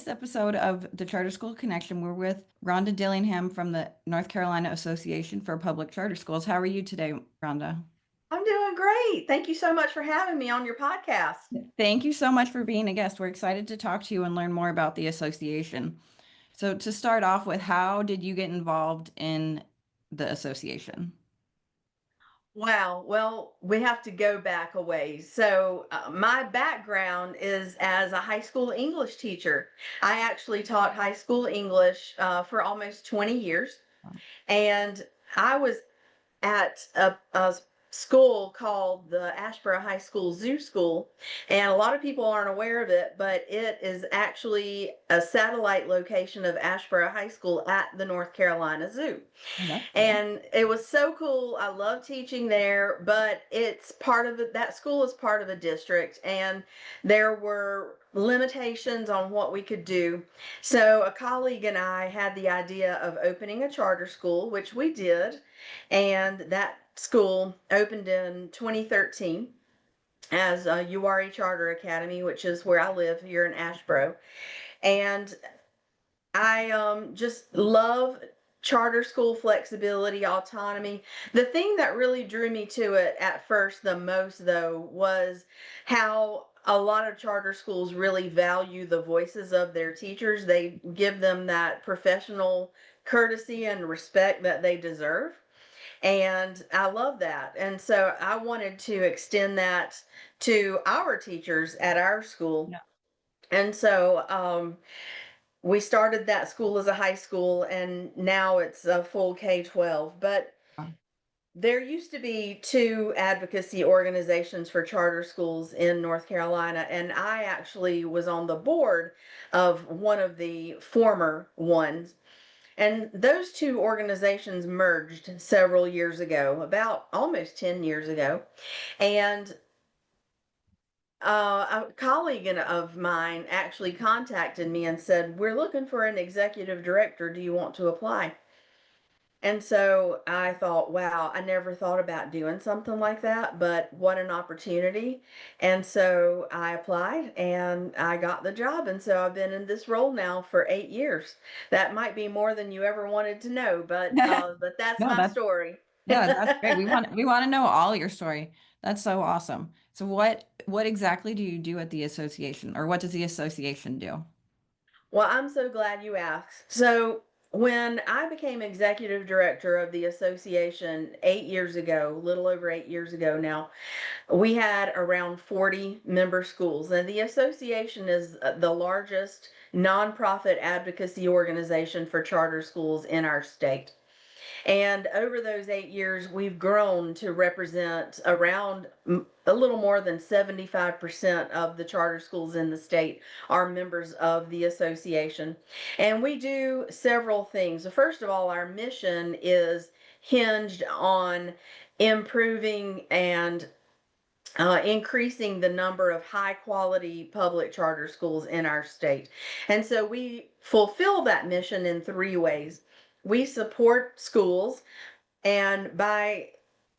this episode of the Charter School Connection, we're with Rhonda Dillingham from the North Carolina Association for Public Charter Schools. How are you today, Rhonda? I'm doing great. Thank you so much for having me on your podcast. Thank you so much for being a guest. We're excited to talk to you and learn more about the association. So, to start off with, how did you get involved in the association? Wow. Well, we have to go back a ways. So, my background is as a high school English teacher. I actually taught high school English for almost 20 years. And I was at a school called the Ashboro High School Zoo School. And a lot of people aren't aware of it, but it is actually a satellite location of Ashboro High School at the North Carolina Zoo. Oh, that's cool. And it was so cool. I love teaching there, but it's part of it. That school is part of a district, and there were limitations on what we could do. So a colleague and I had the idea of opening a charter school, which we did. And that school opened in 2013 as a URE Charter Academy, which is where I live here in Ashboro. And I just love charter school flexibility, autonomy. The thing that really drew me to it at first the most, though, was how a lot of charter schools really value the voices of their teachers. They give them that professional courtesy and respect that they deserve. And I love that. And so I wanted to extend that to our teachers at our school. Yeah. And so we started that school as a high school, and now it's a full K-12. But there used to be two advocacy organizations for charter schools in North Carolina, and I actually was on the board of one of the former ones. And those two organizations merged several years ago, about almost 10 years ago. And a colleague of mine actually contacted me and said, "We're looking for an executive director. Do you want to apply?" And so I thought, wow, I never thought about doing something like that, but what an opportunity. And so I applied and I got the job. And so I've been in this role now for 8 years. That might be more than you ever wanted to know, but that's No, my that's story. no, that's great. We want to know all your story. That's so awesome. So what exactly do you do at the association, or what does the association do? Well, I'm so glad you asked. So, when I became executive director of the association 8 years ago, a little over 8 years ago now, we had around 40 member schools. And the association is the largest nonprofit advocacy organization for charter schools in our state. And over those 8 years, we've grown to represent around a little more than 75% of the charter schools in the state are members of the association. And we do several things. First of all, our mission is hinged on improving and increasing the number of high quality public charter schools in our state. And so we fulfill that mission in three ways. We support schools, and by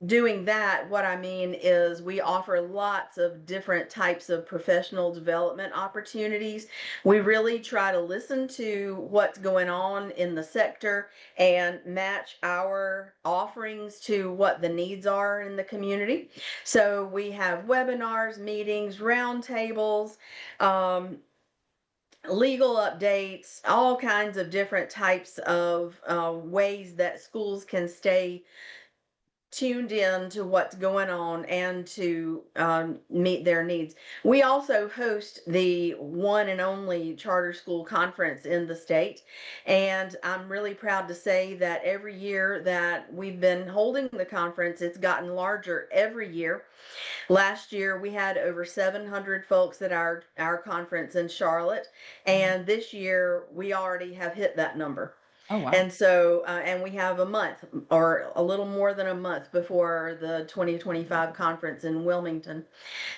doing that, what I mean is we offer lots of different types of professional development opportunities. We really try to listen to what's going on in the sector and match our offerings to what the needs are in the community. So we have webinars, meetings, roundtables, um, legal updates, all kinds of different types of ways that schools can stay tuned in to what's going on and to meet their needs. We also host the one and only charter school conference in the state. And I'm really proud to say that every year that we've been holding the conference, it's gotten larger every year. Last year, we had over 700 folks at our conference in Charlotte. And this year, we already have hit that number. Oh, wow. And so, and we have a month or a little more than a month before the 2025 conference in Wilmington.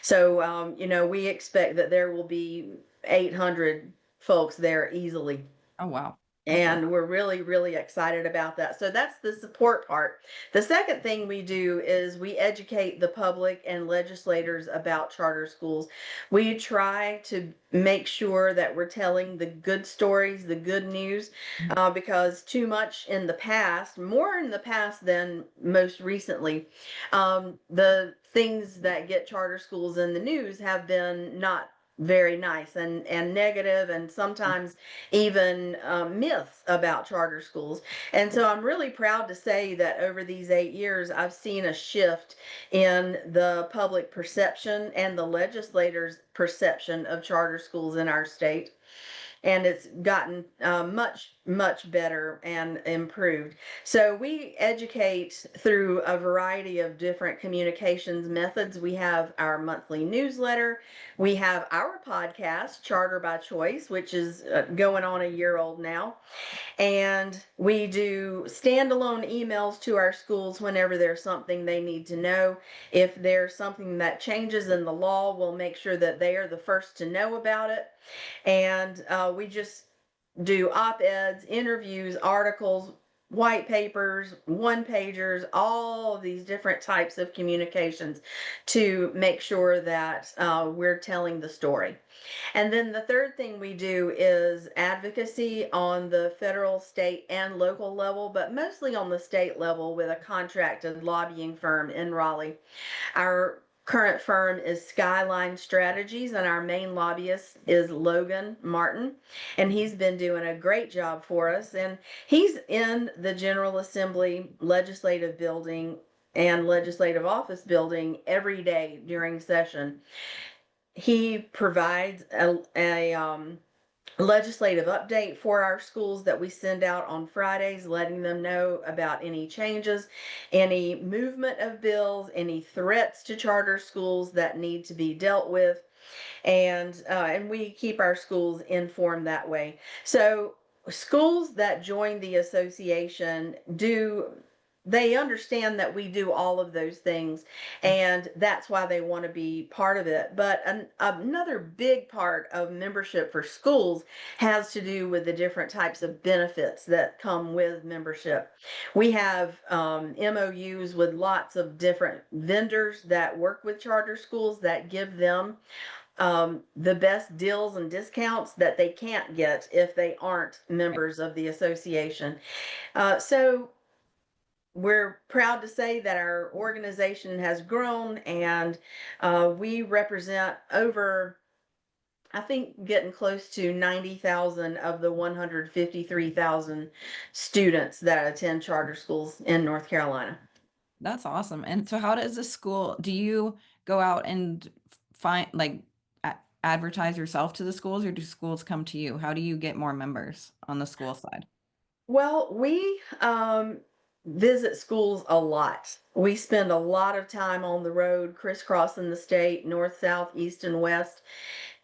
So, we expect that there will be 800 folks there easily. Oh, wow. That's awesome. And we're really, really excited about that. So that's the support part. The second thing we do is we educate the public and legislators about charter schools. We try to make sure that we're telling the good stories, the good news, because too much in the past, more in the past than most recently, the things that get charter schools in the news have been not very nice and negative, and sometimes even myths about charter schools. And so I'm really proud to say that over these 8 years, I've seen a shift in the public perception and the legislators' perception of charter schools in our state. And it's gotten much, much better and improved. So we educate through a variety of different communications methods. We have our monthly newsletter. We have our podcast, Charter by Choice, which is going on a year old now. And we do standalone emails to our schools whenever there's something they need to know. If there's something that changes in the law, we'll make sure that they are the first to know about it. And we just do op-eds, interviews, articles, white papers, one pagers, all of these different types of communications to make sure that we're telling the story. And then the third thing we do is advocacy on the federal, state, and local level, but mostly on the state level with a contracted lobbying firm in Raleigh. Our current firm is Skyline Strategies, and our main lobbyist is Logan Martin, and he's been doing a great job for us. And he's in the General Assembly legislative building and legislative office building every day during session. He provides a legislative update for our schools that we send out on Fridays, letting them know about any changes, any movement of bills, any threats to charter schools that need to be dealt with, and we keep our schools informed that way. So schools that join the association do, they understand that we do all of those things, and that's why they want to be part of it. But another big part of membership for schools has to do with the different types of benefits that come with membership. We have MOUs with lots of different vendors that work with charter schools that give them the best deals and discounts that they can't get if they aren't members of the association. So we're proud to say that our organization has grown, and we represent over, I think, getting close to 90,000 of the 153,000 students that attend charter schools in North Carolina. That's awesome. And so how does the school, do you go out and find like advertise yourself to the schools, or do schools come to you? How do you get more members on the school side? Well, we visit schools a lot. We spend a lot of time on the road, crisscrossing the state, north, south, east, and west.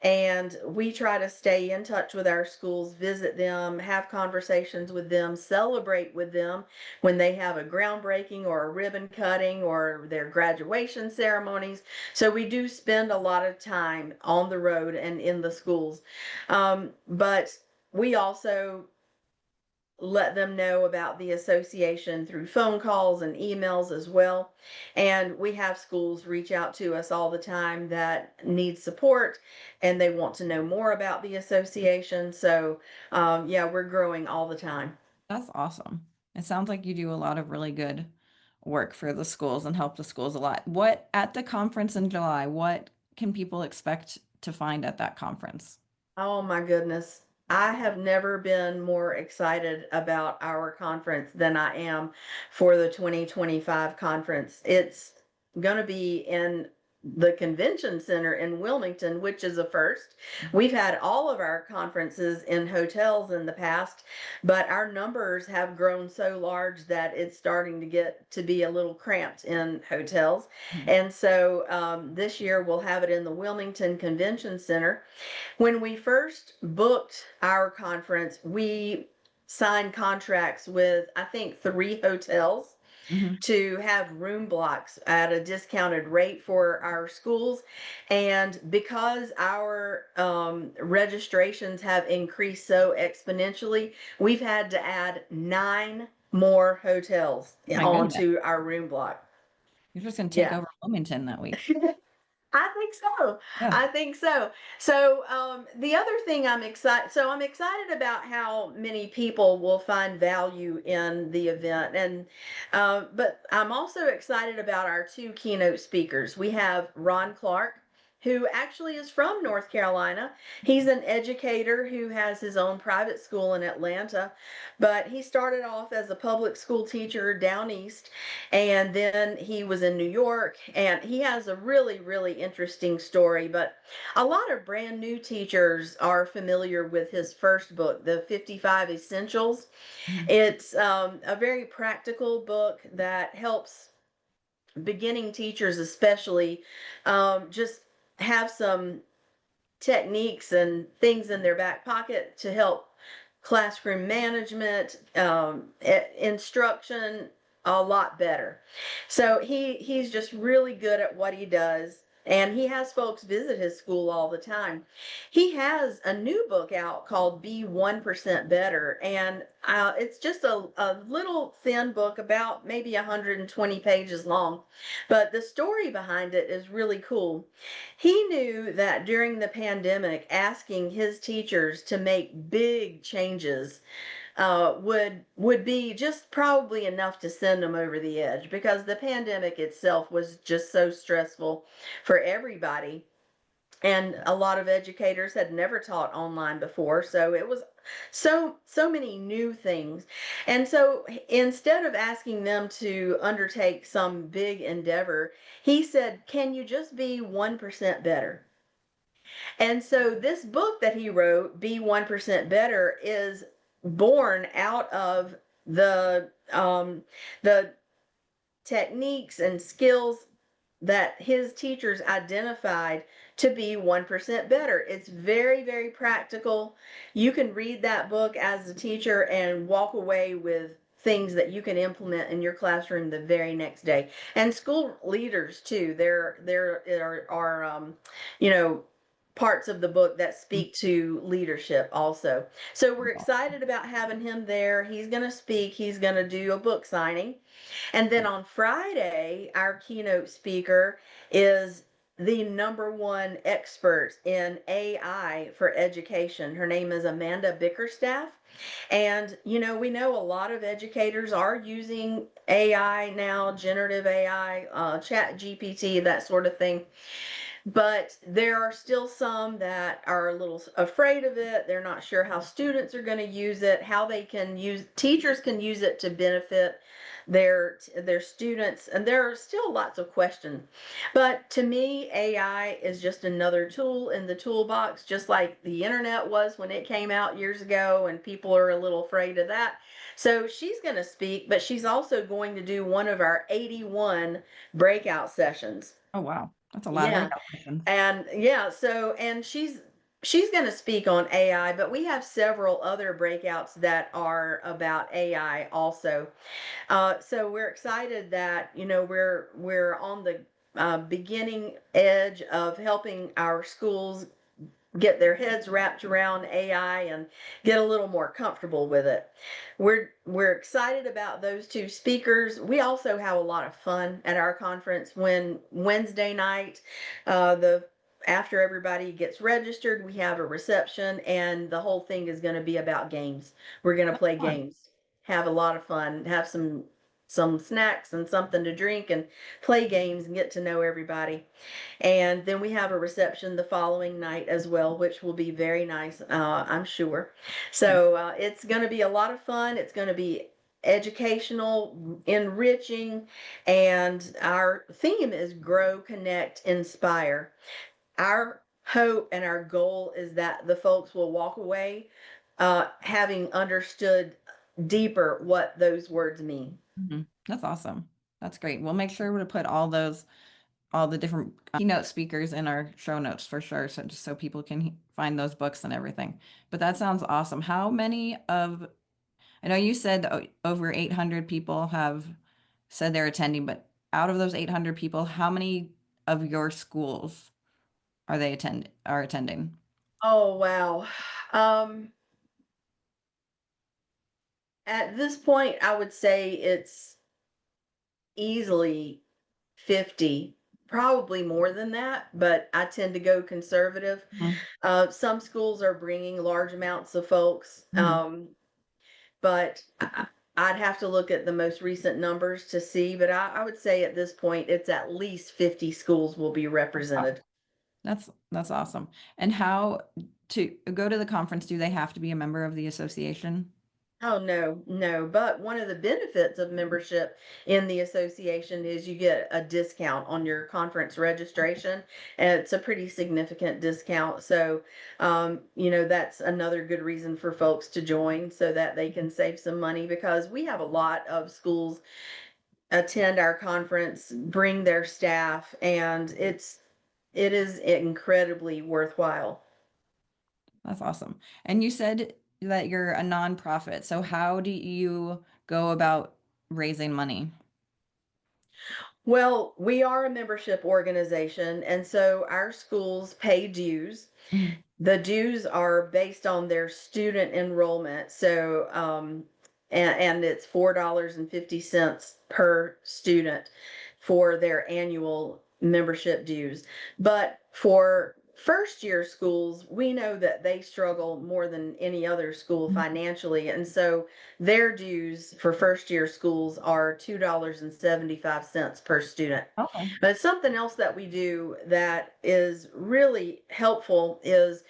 And we try to stay in touch with our schools, visit them, have conversations with them, celebrate with them when they have a groundbreaking or a ribbon cutting or their graduation ceremonies. So we do spend a lot of time on the road and in the schools. But we also let them know about the association through phone calls and emails as well. And we have schools reach out to us all the time that need support and they want to know more about the association. So, yeah, we're growing all the time. That's awesome. It sounds like you do a lot of really good work for the schools and help the schools a lot. What at the conference in July, what can people expect to find at that conference? Oh my goodness. I have never been more excited about our conference than I am for the 2025 conference. It's going to be in the convention center in Wilmington, which is a first. We've had all of our conferences in hotels in the past, but our numbers have grown so large that it's starting to get to be a little cramped in hotels. Mhm. And so this year we'll have it in the Wilmington Convention Center. When we first booked our conference, we signed contracts with, I think, 3 hotels. Mhm. to have room blocks at a discounted rate for our schools. And because our registrations have increased so exponentially, we've had to add 9 more hotels My goodness. onto our room block. You're just gonna take Yeah. over Wilmington that week. I think so. Yeah. I think so. So the other thing I'm excited. So I'm excited about how many people will find value in the event, and but I'm also excited about our 2 keynote speakers. We have Ron Clark, who actually is from North Carolina. He's an educator who has his own private school in Atlanta, but he started off as a public school teacher down east, and then he was in New York, and he has a really, really interesting story. But a lot of brand new teachers are familiar with his first book, The 55 Essentials. Mhm. It's a very practical book that helps beginning teachers, especially, just have some techniques and things in their back pocket to help classroom management, instruction a lot better. So he's just really good at what he does. And he has folks visit his school all the time. He has a new book out called Be 1% Better. And it's just a little thin book, about maybe 120 pages long. But the story behind it is really cool. He knew that during the pandemic, asking his teachers to make big changes would be just probably enough to send them over the edge, because the pandemic itself was just so stressful for everybody. And a lot of educators had never taught online before, so it was so many new things. And so instead of asking them to undertake some big endeavor, he said, "Can you just be 1% better?" And so this book that he wrote, Be 1% Better, is born out of the techniques and skills that his teachers identified to be 1% better. It's very, very practical. You can read that book as a teacher and walk away with things that you can implement in your classroom the very next day. And school leaders too. There are you know, parts of the book that Mhm. speak to leadership also. So we're excited about having him there. He's going to speak. He's going to do a book signing. And then on Friday, our keynote speaker is the #1 expert in AI for education. Her name is Amanda Bickerstaff. And, we know a lot of educators are using AI now, generative AI, chat GPT, that sort of thing. But there are still some that are a little afraid of it. They're not sure how students are going to use it, how they can use teachers can use it to benefit their students, and there are still lots of questions. But to me, AI is just another tool in the toolbox, just like the internet was when it came out years ago, and people are a little afraid of that. So she's going to speak, but she's also going to do one of our 81 breakout sessions. Oh, wow. That's a lot of Yeah. breakout sessions. And yeah, so and she's going to speak on AI, but we have several other breakouts that are about AI also. So we're excited that we're on the beginning edge of helping our schools get their heads wrapped around AI and get a little more comfortable with it. We're excited about those 2 speakers. We also have a lot of fun at our conference when Wednesday night, the after everybody gets registered, we have a reception, and the whole thing is going to be about games. We're going to That's play fun. games, have a lot of fun, have some snacks and something to drink, and play games and get to know everybody. And then we have a reception the following night as well, which will be very nice, I'm sure. Nice. So it's going to be a lot of fun. It's going to be educational, enriching, and our theme is Grow, Connect, Inspire. Our hope and our goal is that the folks will walk away having understood deeper what those words mean. Mhm. That's awesome. That's great. We'll make sure to put all the different keynote speakers in our show notes for sure. So just so people can find those books and everything. But that sounds awesome. How many of, I know you said over 800 people have said they're attending, but out of those 800 people, how many of your schools are attending? Oh, wow. Um, at this point, I would say it's easily 50, probably more than that, but I tend to go conservative. Mhm. Some schools are bringing large amounts of folks, Mhm. but I'd have to look at the most recent numbers to see. But I would say at this point, it's at least 50 schools will be Wow, represented. that's awesome. And how to go to the conference, do they have to be a member of the association? Oh, no, no. But one of the benefits of membership in the association is you get a discount on your conference registration. And it's a pretty significant discount. So, that's another good reason for folks to join so that they can save some money because we have a lot of schools attend our conference, bring their staff, and it is incredibly worthwhile. That's awesome. And you said that you're a nonprofit. So how do you go about raising money? Well, we are a membership organization, and so our schools pay dues. Mhm. The dues are based on their student enrollment. So, and it's $4.50 per student for their annual membership dues. But for first year schools, we know that they struggle more than any other school financially. And so their dues for first year schools are $2.75 per student. Okay. But something else that we do that is really helpful is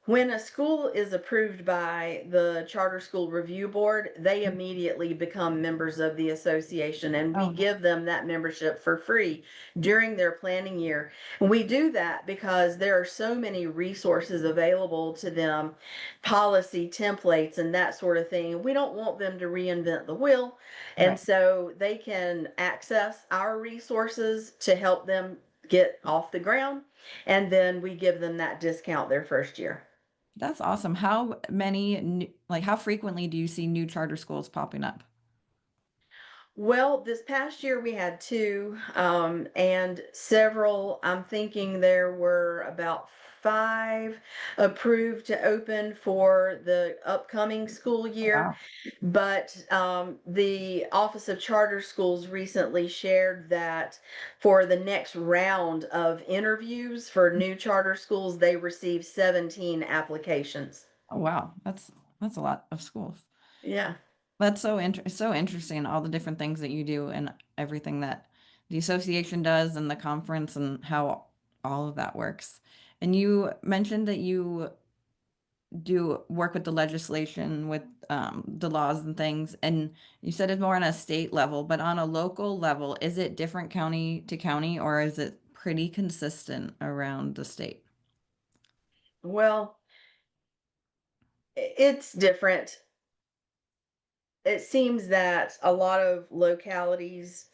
when a school is approved by the Charter School Review Board, they immediately become members of the association, and we Oh, give them that membership for free during their planning year. And we do that because there are so many resources available to them, policy templates and that sort of thing. We don't want them to reinvent the wheel, and right. so they can access our resources to help them get off the ground, and then we give them that discount their first year. That's awesome. How frequently do you see new charter schools popping up? Well, this past year we had two, and several. I'm thinking there were about five approved to open for the upcoming school Oh, year. wow. But the Office of Charter Schools recently shared that for the next round of interviews for new charter schools, they received 17 applications. Oh, wow. That's a lot of schools. Yeah. That's so interesting, all the different things that you do and everything that the association does and the conference and how all of that works. And you mentioned that you do work with the legislation, with the laws and things, and you said it's more on a state level, but on a local level, is it different county to county or is it pretty consistent around the state? Well, it's different. It seems that a lot of localities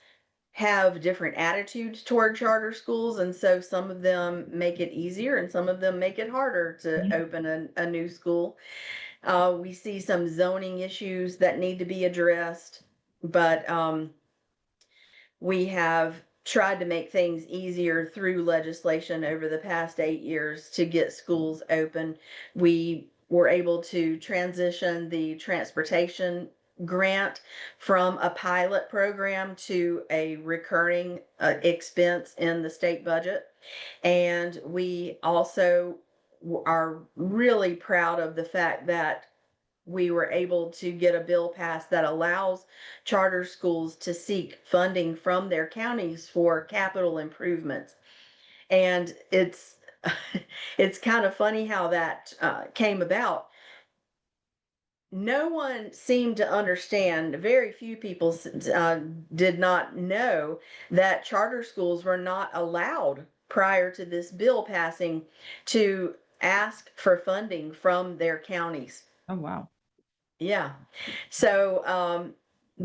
have different attitudes toward charter schools, and so some of them make it easier and some of them make it harder to Mhm. open a new school. We see some zoning issues that need to be addressed, but we have tried to make things easier through legislation over the past 8 years to get schools open. We were able to transition the transportation grant from a pilot program to a recurring expense in the state budget. And we also are really proud of the fact that we were able to get a bill passed that allows charter schools to seek funding from their counties for capital improvements. And it's kind of funny how that came about. No one seemed to understand, very few people did not know that charter schools were not allowed prior to this bill passing to ask for funding from their counties. Oh, wow. Yeah. So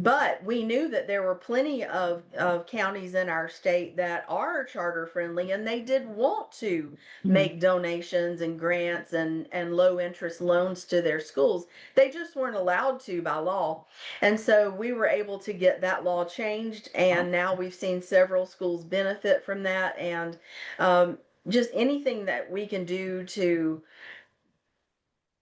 but we knew that there were plenty of counties in our state that are charter friendly, and they did want to Mhm. make donations and grants and low interest loans to their schools. They just weren't allowed to by law. And so we were able to get that law changed, Wow. and now we've seen several schools benefit from that. And um, just anything that we can do to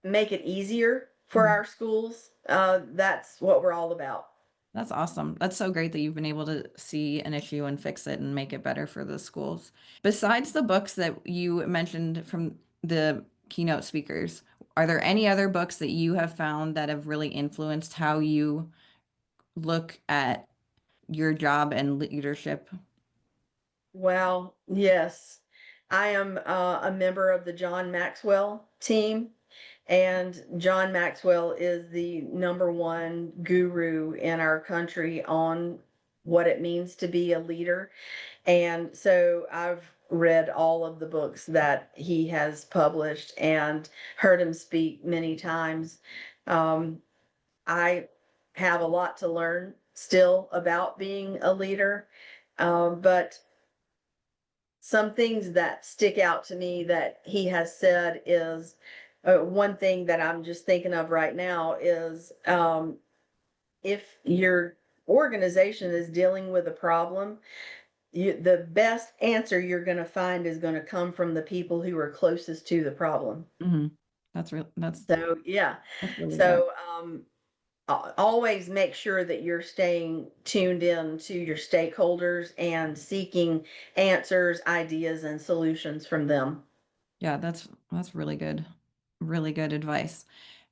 make it easier for Mhm. our schools, that's what we're all about. That's awesome. That's so great that you've been able to see an issue and fix it and make it better for the schools. Besides the books that you mentioned from the keynote speakers, are there any other books that you have found that have really influenced how you look at your job and leadership? Well, yes. I am a member of the John Maxwell team, and John Maxwell is the number one guru in our country on what it means to be a leader. And so I've read all of the books that he has published and heard him speak many times. Um, I have a lot to learn still about being a leader, but some things that stick out to me that he has said is one thing that I'm just thinking of right now is if your organization is dealing with a problem, the best answer you're going to find is going to come from the people who are closest to the problem. Hmm. That's real. So, yeah. That's really good. So, always make sure that you're staying tuned in to your stakeholders and seeking answers, ideas, and solutions from them. Yeah, that's really good. Really good advice.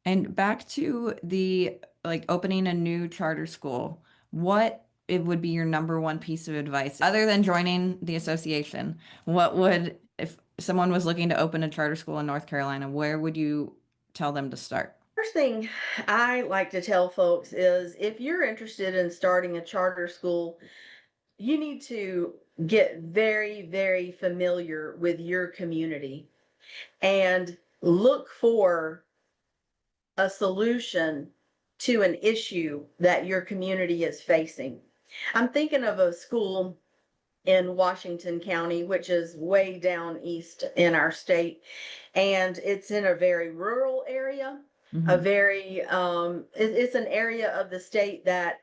And back to the like opening a new charter school, what it would be your number one piece of advice other than joining the association? What would, if someone was looking to open a charter school in North Carolina, where would you tell them to start? First thing I like to tell folks is if you're interested in starting a charter school, you need to get very, very familiar with your community and look for a solution to an issue that your community is facing. I'm thinking of a school in Washington County, which is way down east in our state, and it's in a very rural area. A Hmm. very it's an area of the state that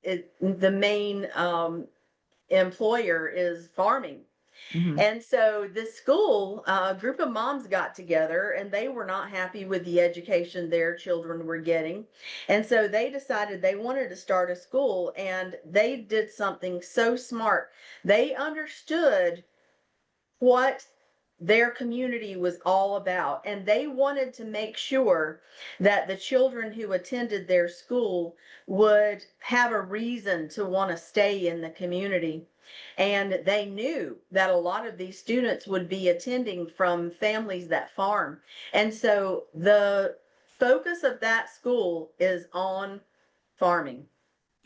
the main employer is farming. Hmm. And so this school, a group of moms got together and they were not happy with the education their children were getting. And so they decided they wanted to start a school, and they did something so smart. They understood what their community was all about. And they wanted to make sure that the children who attended their school would have a reason to want to stay in the community. And they knew that a lot of these students would be attending from families that farm. And so the focus of that school is on farming.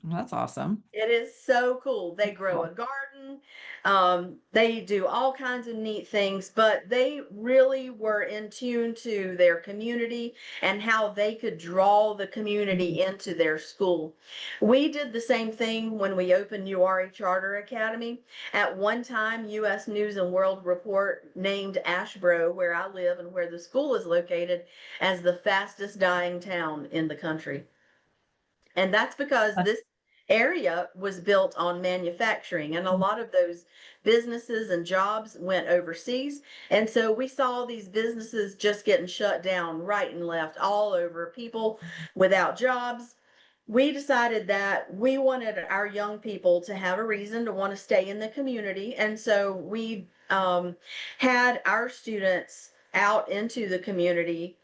Well, that's awesome. It is so cool. They That's grow a cool. garden. They do all kinds of neat things, but they really were in tune to their community and how they could draw the Mhm. community into their school. We did the same thing when we opened URI Charter Academy. At one time, U.S. News and World Report named Asheboro, where I live and where the school is located, as the fastest dying town in the country. And that's because this area was built on manufacturing, and a lot of those businesses and jobs went overseas. And so we saw these businesses just getting shut down right and left all over, people without jobs. We decided that we wanted our young people to have a reason to want to stay in the community. And so we had our students out into the community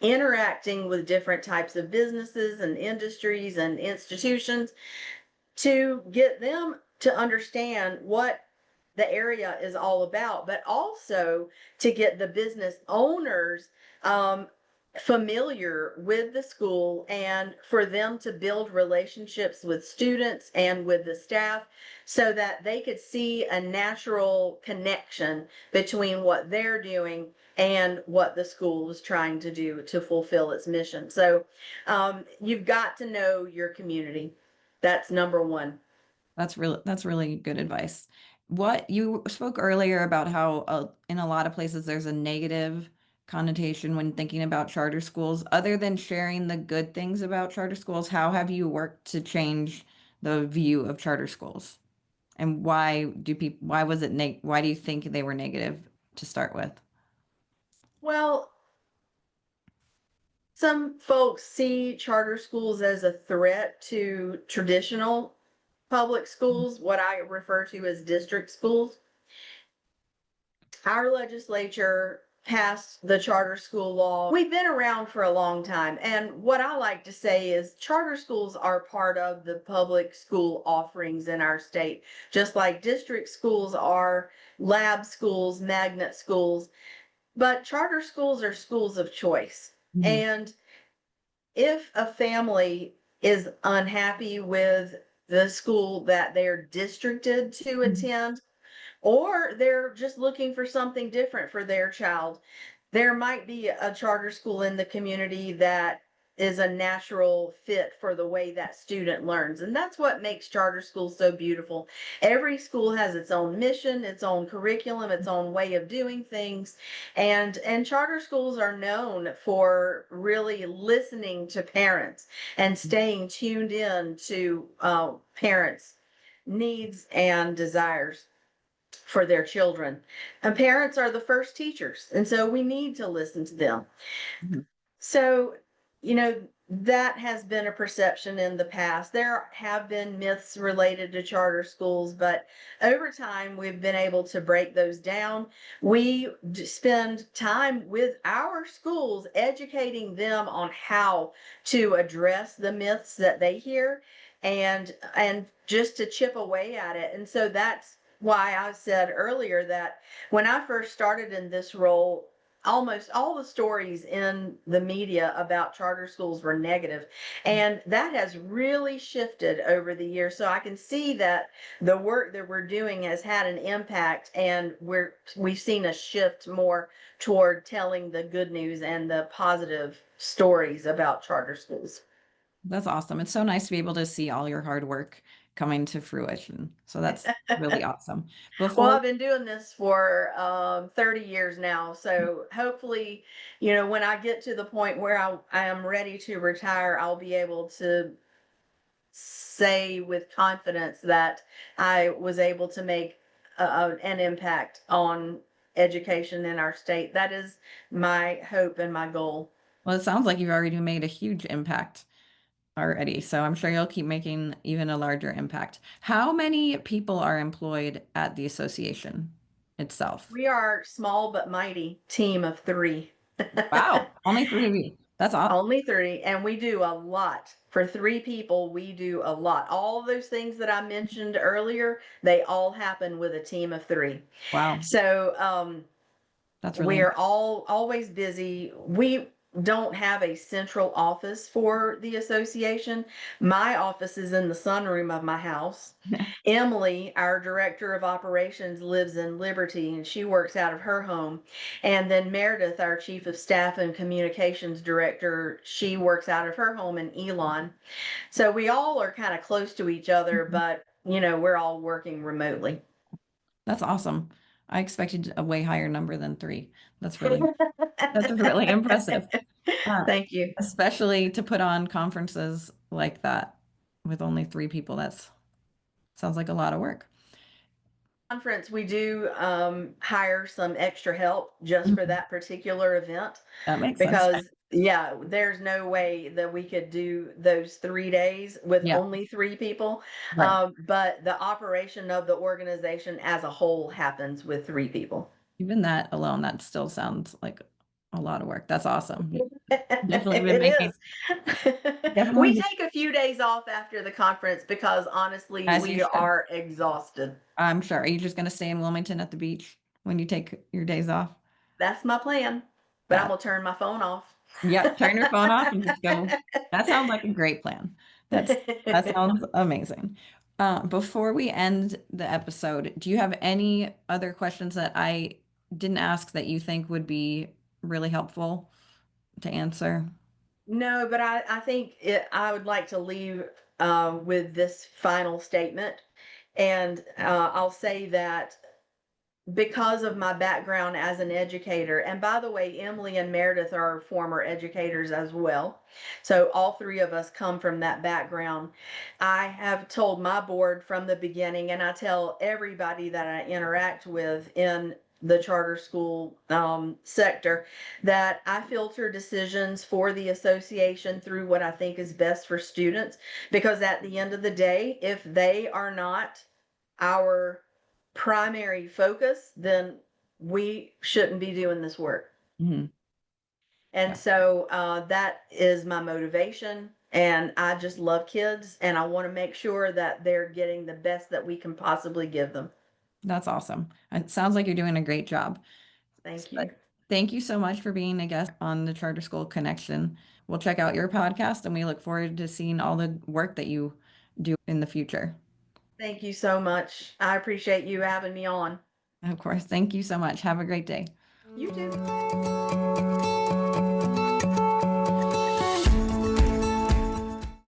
interacting with different types of businesses and industries and institutions to get them to understand what the area is all about, but also to get the business owners um, familiar with the school and for them to build relationships with students and with the staff so that they could see a natural connection between what they're doing and what the school is trying to do to fulfill its mission. So you've got to know your community. That's number one. That's really good advice. What you spoke earlier about how in a lot of places there's a negative connotation when thinking about charter schools. Other than sharing the good things about charter schools, how have you worked to change the view of charter schools? And why do you think they were negative to start with? Well, some folks see charter schools as a threat to traditional public schools, what I refer to as district schools. Our legislature passed the charter school law. We've been around for a long time. And what I like to say is charter schools are part of the public school offerings in our state, just like district schools are, lab schools, magnet schools. But charter schools are schools of choice. Mhm. And if a family is unhappy with the school that they're districted to Mhm. attend, or they're just looking for something different for their child, there might be a charter school in the community that is a natural fit for the way that student learns. And that's what makes charter schools so beautiful. Every school has its own mission, its own curriculum, its own way of doing things. And charter schools are known for really listening to parents and staying tuned in to parents' needs and desires for their children. And parents are the first teachers, and so we need to listen to them. Mhm. So, that has been a perception in the past. There have been myths related to charter schools, but over time we've been able to break those down. We spend time with our schools educating them on how to address the myths that they hear and just to chip away at it. And so that's why I said earlier that when I first started in this role, almost all the stories in the media about charter schools were negative, and that has really shifted over the years. So I can see that the work that we're doing has had an impact, and we've seen a shift more toward telling the good news and the positive stories about charter schools. That's awesome. It's so nice to be able to see all your hard work coming to fruition. So that's really awesome. Well, Before I've been doing this for 30 years now. So hopefully, when I get to the point where I am ready to retire, I'll be able to say with confidence that I was able to make an impact on education in our state. That is my hope and my goal. Well, it sounds like you've already made a huge impact already, so I'm sure you'll keep making even a larger impact. How many people are employed at the association itself? We are small but mighty team of three. Wow, only three of you. That's all. Only three, and we do a lot. For three people, we do a lot. All of those things that I mentioned earlier, they all happen with a team of three. Wow, So that's really we're impressive. all always busy. We don't have a central office for the association. My office is in the sunroom of my house. Emily, our director of operations, lives in Liberty and she works out of her home. And then Meredith, our chief of staff and communications director, she works out of her home in Elon. So we all are kind of close to each other, but we're all working remotely. That's awesome. I expected a way higher number than three. That's really that's really impressive. Uh, Thank you. Especially to put on conferences like that with only three people. That's sounds like a lot of work. Conference, we do hire some extra help just for Mhm. that particular event That makes sense. because, yeah, there's no way that we could do those 3 days with Yeah, only three people. right. But the operation of the organization as a whole happens with three people. Even that alone, that still sounds like a lot of work. That's awesome. Definitely been It making, is. definitely, We take a few days off after the conference because honestly, as you we should. are exhausted. I'm sure. Are you just going to stay in Wilmington at the beach when you take your days off? That's my plan, but I'm That gonna turn my phone off. Yep, turn your phone off and just go. That sounds like a great plan. That sounds amazing. Before we end the episode, do you have any other questions that I didn't ask that you think would be really helpful to answer? No, but I think I would like to leave with this final statement. And I'll say that because of my background as an educator, and by the way, Emily and Meredith are former educators as well. So all three of us come from that background. I have told my board from the beginning, and I tell everybody that I interact with in the charter school sector, that I filter decisions for the association through what I think is best for students. Because at the end of the day, if they are not our primary focus, then we shouldn't be doing this work. Mhm. And Yeah, so that is my motivation. And I just love kids, and I want to make sure that they're getting the best that we can possibly give them. that's awesome. It sounds like you're doing a great job. Thank But you. thank you so much for being a guest on the Charter School Connection. We'll check out your podcast and we look forward to seeing all the work that you do in the future. Thank you so much. I appreciate you having me on. Of course. Thank you so much. Have a great day. You too.